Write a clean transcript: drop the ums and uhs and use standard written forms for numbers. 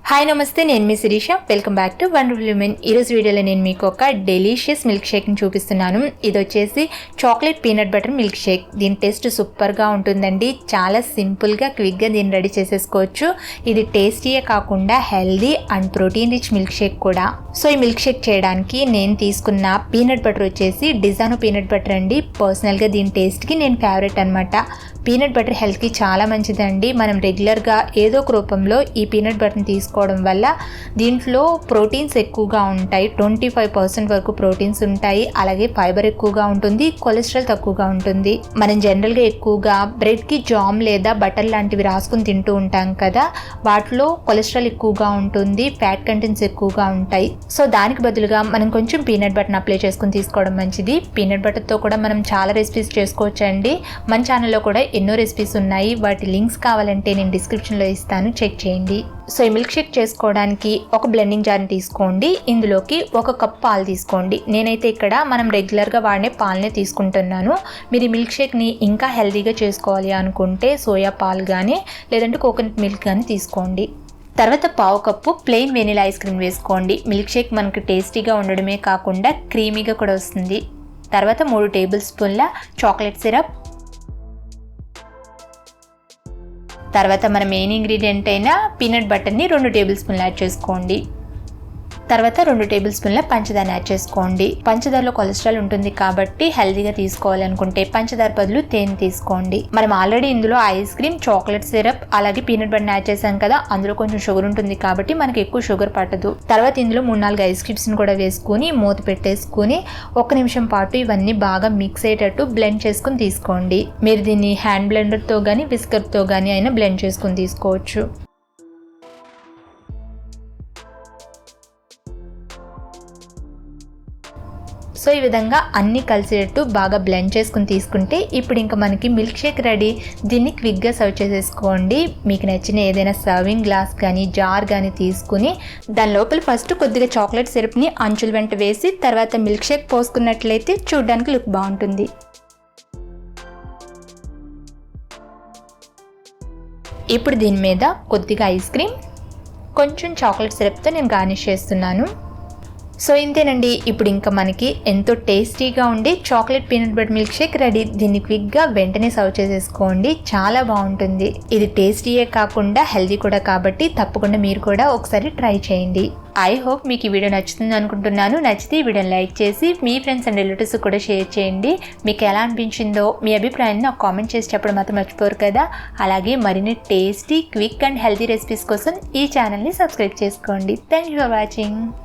Hi నమస్తే, నేను మీ Shirisha. Welcome back to wonderful women. ఈరోజు వీడియోలో నేను మీకు ఒక డెలీషియస్ మిల్క్ షేక్ని చూపిస్తున్నాను. ఇది వచ్చేసి chocolate peanut butter milk shake. దీని టేస్ట్ సూపర్గా ఉంటుందండి. చాలా సింపుల్గా క్విక్గా దీన్ని రెడీ చేసేసుకోవచ్చు. ఇది టేస్టీయే కాకుండా healthy and protein rich milk shake కూడా. సో ఈ మిల్క్ షేక్ చేయడానికి నేను తీసుకున్న పీనట్ బటర్ వచ్చేసి డిజానో పీనట్ బటర్ అండి. పర్సనల్గా దీని టేస్ట్కి నేను ఫేవరెట్ అనమాట. పీనట్ బటర్ హెల్త్కి చాలా మంచిదండి. మనం రెగ్యులర్గా ఏదో ఒక రూపంలో ఈ పీనట్ బటర్ని తీసుకోవడం వల్ల దీంట్లో ప్రోటీన్స్ ఎక్కువగా ఉంటాయి. 25% వరకు ప్రోటీన్స్ ఉంటాయి. అలాగే ఫైబర్ ఎక్కువగా ఉంటుంది, కొలెస్ట్రాల్ తక్కువగా ఉంటుంది. మనం జనరల్గా ఎక్కువగా బ్రెడ్కి జామ్ లేదా బటర్ లాంటివి రాసుకుని తింటూ ఉంటాం కదా, వాటిలో కొలెస్ట్రాల్ ఎక్కువగా ఉంటుంది, ఫ్యాట్ కంటెంట్స్ ఎక్కువగా ఉంటాయి. సో దానికి బదులుగా మనం కొంచెం పీనట్ బటర్ని అప్లై చేసుకుని తీసుకోవడం మంచిది. పీనట్ బటర్తో కూడా మనం చాలా రెసిపీస్ చేసుకోవచ్చు అండి. మన ఛానల్లో కూడా ఎన్నో రెసిపీస్ ఉన్నాయి. వాటి లింక్స్ కావాలంటే నేను డిస్క్రిప్షన్లో ఇస్తాను, చెక్ చేయండి. సో ఈ మిల్క్ షేక్ చేసుకోవడానికి ఒక బ్లెండింగ్ జార్ని తీసుకోండి. ఇందులోకి 1 కప్ పాలు తీసుకోండి. నేనైతే ఇక్కడ మనం రెగ్యులర్గా వాడే పాలనే తీసుకుంటున్నాను. మీరు ఈ మిల్క్ షేక్ని ఇంకా హెల్తీగా చేసుకోవాలి అనుకుంటే సోయా పాలు కానీ లేదంటే కోకోనట్ మిల్క్ కానీ తీసుకోండి. తర్వాత 1/2 cup plain vanilla ice cream వేసుకోండి. మిల్క్ షేక్ మనకు టేస్టీగా ఉండడమే కాకుండా క్రీమీగా కూడా వస్తుంది. తర్వాత 3 టేబుల్ స్పూన్ల చాక్లెట్ సిరప్, తర్వాత మన మెయిన్ ఇంగ్రీడియంట్ అయిన పీనట్ బటర్ని 2 టేబుల్ స్పూన్లు యాడ్ చేసుకోండి. తర్వాత 2 టేబుల్ స్పూన్ల పంచదార యాడ్ చేసుకోండి. పంచదారలో కొలెస్ట్రాల్ ఉంటుంది కాబట్టి హెల్తీగా తీసుకోవాలనుకుంటే పంచదార బదులు తేనె తీసుకోండి. మనం ఆల్రెడీ ఇందులో ఐస్ క్రీమ్, చాక్లెట్ సిరప్ అలాగే పీనట్ బటర్ని యాడ్ చేసాం కదా, అందులో కొంచెం షుగర్ ఉంటుంది కాబట్టి మనకి ఎక్కువ షుగర్ పట్టదు. తర్వాత ఇందులో 3-4 ఐస్ క్యూబ్స్ని కూడా వేసుకుని మూత పెట్టేసుకుని 1 నిమిషం పాటు ఇవన్నీ బాగా మిక్స్ అయ్యేటట్టు బ్లెండ్ చేసుకుని తీసుకోండి. మీరు దీన్ని హ్యాండ్ బ్లెండర్తో కానీ విస్కర్తో కానీ అయినా బ్లెండ్ చేసుకుని తీసుకోవచ్చు. సో ఈ విధంగా అన్నీ కలిసేటట్టు బాగా బ్లెండ్ చేసుకుని తీసుకుంటే ఇప్పుడు ఇంకా మనకి మిల్క్ షేక్ రెడీ. దీన్ని క్విక్గా సర్వ్ చేసేసుకోండి. మీకు నచ్చిన ఏదైనా సర్వింగ్ గ్లాస్ కానీ జార్ కానీ తీసుకుని దాని లోపల ఫస్ట్ కొద్దిగా చాక్లెట్ సిరప్ని అంచుల వెంట వేసి తర్వాత మిల్క్ షేక్ పోసుకున్నట్లయితే చూడడానికి లుక్ బాగుంటుంది. ఇప్పుడు దీని మీద కొద్దిగా ఐస్ క్రీమ్, కొంచెం చాక్లెట్ సిరప్తో నేను గార్నిష్ చేస్తున్నాను. సో ఇంతేనండి. ఇప్పుడు ఇంకా మనకి ఎంతో టేస్టీగా ఉండే chocolate peanut butter milk shake ready. దీన్ని క్విక్గా వెంటనే సర్వ్ చేసేసుకోండి. చాలా బాగుంటుంది. ఇది టేస్టీయే కాకుండా హెల్తీ కూడా కాబట్టి తప్పకుండా మీరు కూడా ఒకసారి ట్రై చేయండి. ఐ హోప్ మీకు ఈ వీడియో నచ్చుతుంది అనుకుంటున్నాను. నచ్చితే ఈ వీడియోని లైక్ చేసి మీ ఫ్రెండ్స్ అండ్ రిలేటివ్స్ కూడా షేర్ చేయండి. మీకు ఎలా అనిపించిందో మీ అభిప్రాయాన్ని నాకు కామెంట్ చేసి చెప్పడం మాత్రం మర్చిపోరు కదా. అలాగే మరిన్ని tasty, quick and healthy recipes కోసం ఈ ఛానల్ని సబ్స్క్రైబ్ చేసుకోండి. Thank you for watching.